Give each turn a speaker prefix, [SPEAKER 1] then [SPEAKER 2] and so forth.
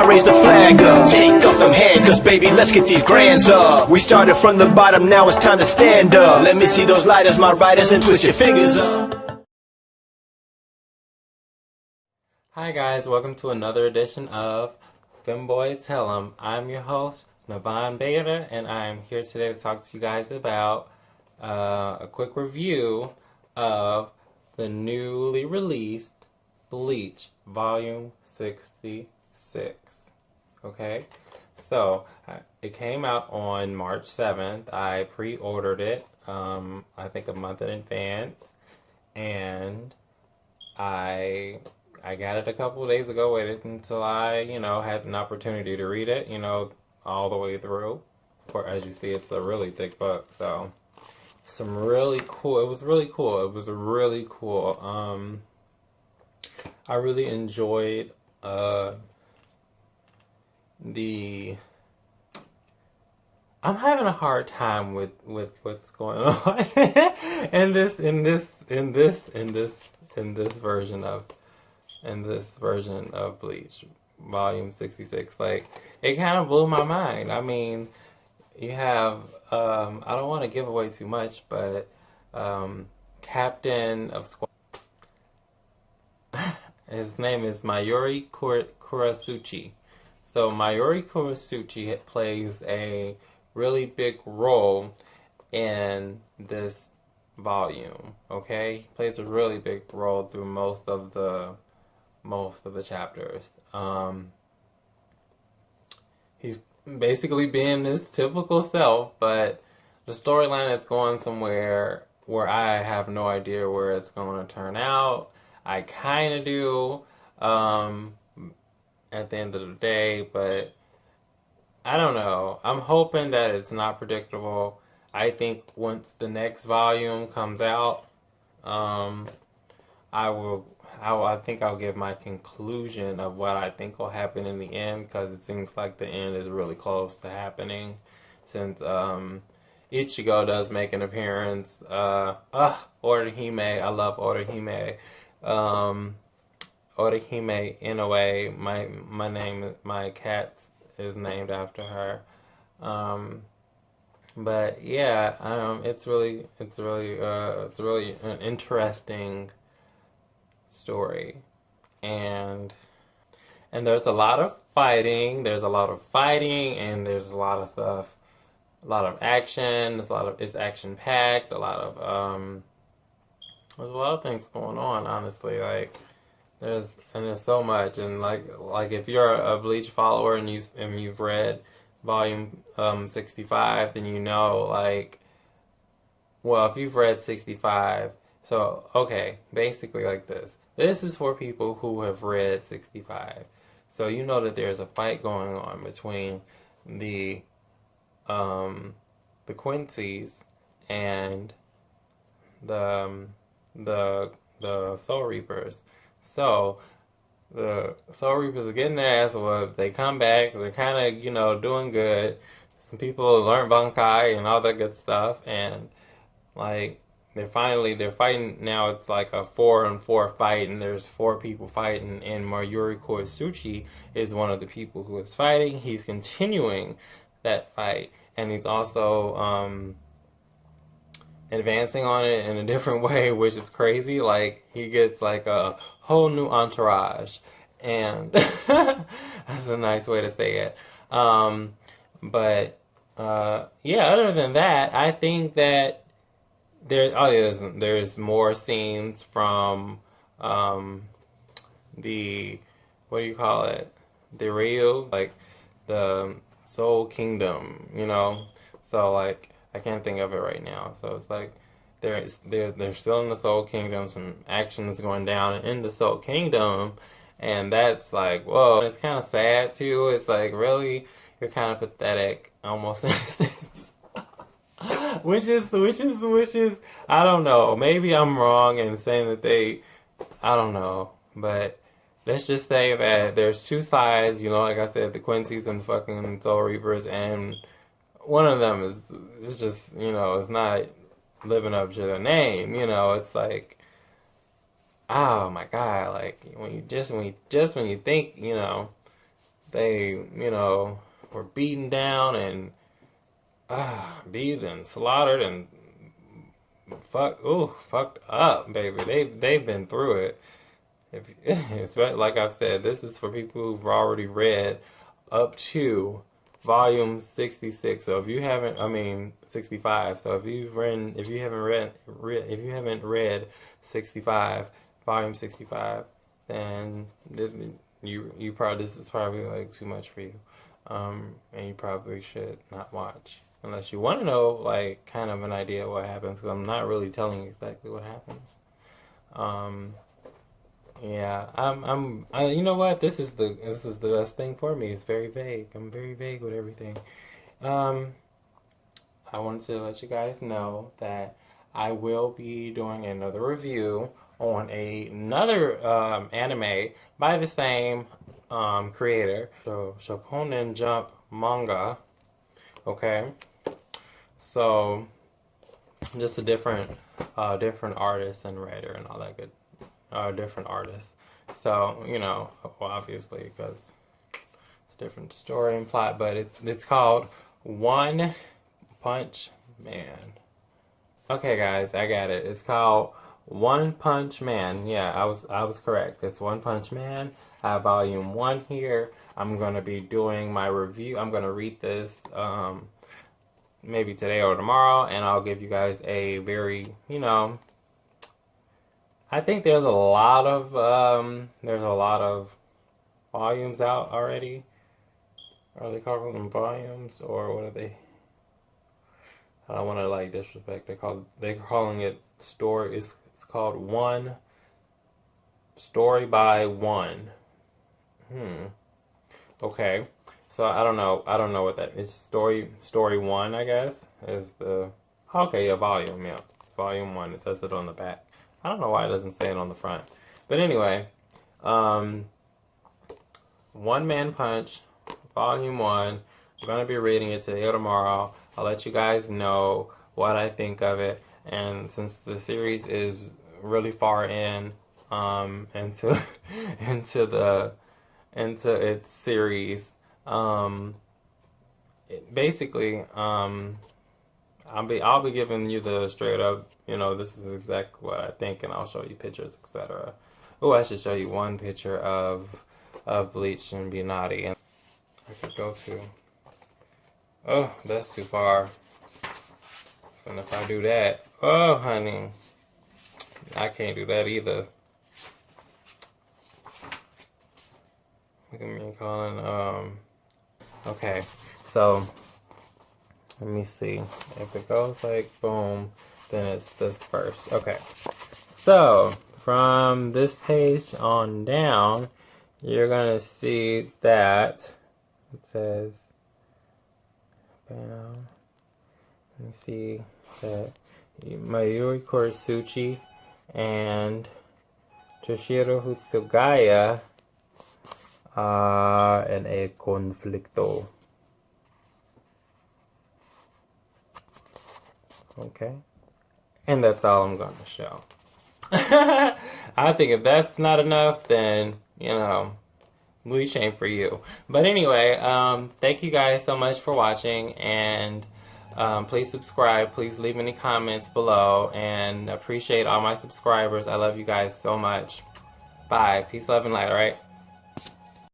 [SPEAKER 1] raise the flag up. Take off them handcuffs, baby, let's get these grands up. We started from the bottom, now it's time to stand up. Let me see those lighters, my riders, and twist your fingers up.
[SPEAKER 2] Hi guys, welcome to another edition of FEMBOITEL'EM. I'm your host, Navon Beta, and I'm here today to talk to you guys about a quick review of the newly released Bleach Volume 66. Okay, so it came out on March 7th. I pre-ordered it, I think a month in advance, and I got it a couple of days ago. Waited until I, had an opportunity to read it, all the way through. Or as you see, it's a really thick book, so some really cool. It was really cool. It was really cool. I really enjoyed I'm having a hard time with what's going on in this version of Bleach Volume 66. Like, it kind of blew my mind. I mean, you have I don't want to give away too much, but Captain of Squad, his name is Mayuri Kurasuchi. So Mayuri Kurasuchi plays a really big role in this volume. Okay, he plays a really big role through most of the chapters. He's basically being his typical self, but the storyline is going somewhere where I have no idea where it's going to turn out. I kind of do at the end of the day, but I don't know. I'm hoping that it's not predictable. I think once the next volume comes out, I think I'll give my conclusion of what I think will happen in the end, because it seems like the end is really close to happening, since Ichigo does make an appearance. Orihime, I love Orihime. Orihime, in a way, my cat is named after her. But yeah, it's really an interesting story, and there's a lot of fighting. And there's a lot of stuff, a lot of action. It's action packed. There's a lot of things going on. Honestly, like there's so much, and like if you're a Bleach follower and you've read Volume 65, then you know, like, well, if you've read 65, so okay, basically like this. This is for people who have read 65. So you know that there's a fight going on between the Quincy's and the Soul Reapers. So the Soul Reapers are getting their ass whooped. They come back. They're kind of, doing good. Some people learn Bankai and all that good stuff. And, like, they're fighting. Now it's like a 4-on-4 fight, and there's 4 people fighting. And Mayuri Kurasuchi is one of the people who is fighting. He's continuing that fight. And he's also advancing on it in a different way, which is crazy. Like, he gets like a whole new entourage, and that's a nice way to say it. But other than that, I think that there's more scenes from the, what do you call it, the Ryu, like the Soul Kingdom, so like I can't think of it right now. So it's like they're still in the Soul Kingdom. Some action is going down in the Soul Kingdom, and that's like, whoa. It's kind of sad too. It's like, really, you're kind of pathetic, almost in a sense. which is I don't know. Maybe I'm wrong in saying that I don't know, but let's just say that there's two sides. Like I said, the Quincy's and the fucking Soul Reapers, and one of them is just it's not living up to their name. It's like, oh my god, like when you think they, you know, were beaten down and beat and slaughtered and fucked up, baby. They've been through it. If like I've said, this is for people who've already read up to volume 66. So if you haven't, I mean 65. So if you haven't read 65, volume 65, then you probably, this is probably like too much for you, and you probably should not watch unless you want to know like kind of an idea of what happens. Because I'm not really telling you exactly what happens. Yeah, you know what? This is the best thing for me. It's very vague. I'm very vague with everything. I wanted to let you guys know that I will be doing another review on another anime by the same creator, so Shonen Jump manga. Okay, so just a different artist and writer and all that good. Different artists. So, you know, well, obviously, because it's a different story and plot, but it's called One Punch Man. Okay, guys, I got it. It's called One Punch Man. Yeah, I was correct. It's One Punch Man. I have volume 1 here. I'm going to be doing my review. I'm going to read this maybe today or tomorrow, and I'll give you guys a very, you know, I think there's a lot of volumes out already. Are they calling them volumes, or what are they? I don't want to like disrespect. They're calling it story. It's called One Story by One. Okay. So I don't know what that is. Story 1, I guess, is the okay. Yeah, volume. Yeah, volume 1. It says it on the back. I don't know why it doesn't say it on the front. But anyway, One Man Punch, Volume 1. I'm going to be reading it today or tomorrow. I'll let you guys know what I think of it. And since the series is really far into its series, basically, I'll be giving you the straight up, you know, this is exactly what I think, and I'll show you pictures, etc. Oh, I should show you one picture of Bleach and be naughty. And I could go to. Oh, that's too far. And if I do that, oh, honey, I can't do that either. Look at me calling. Okay, so. Let me see. If it goes like boom, then it's this first. Okay. So, from this page on down, you're going to see that it says, let me see that Mayuri Korisuchi and Toshiro Hutsugaya are in a conflicto. Okay, and that's all I'm going to show. I think if that's not enough, then, you know, Bleach ain't for you. But anyway, thank you guys so much for watching, and please subscribe. Please leave any comments below, and appreciate all my subscribers. I love you guys so much. Bye. Peace, love, and light, alright?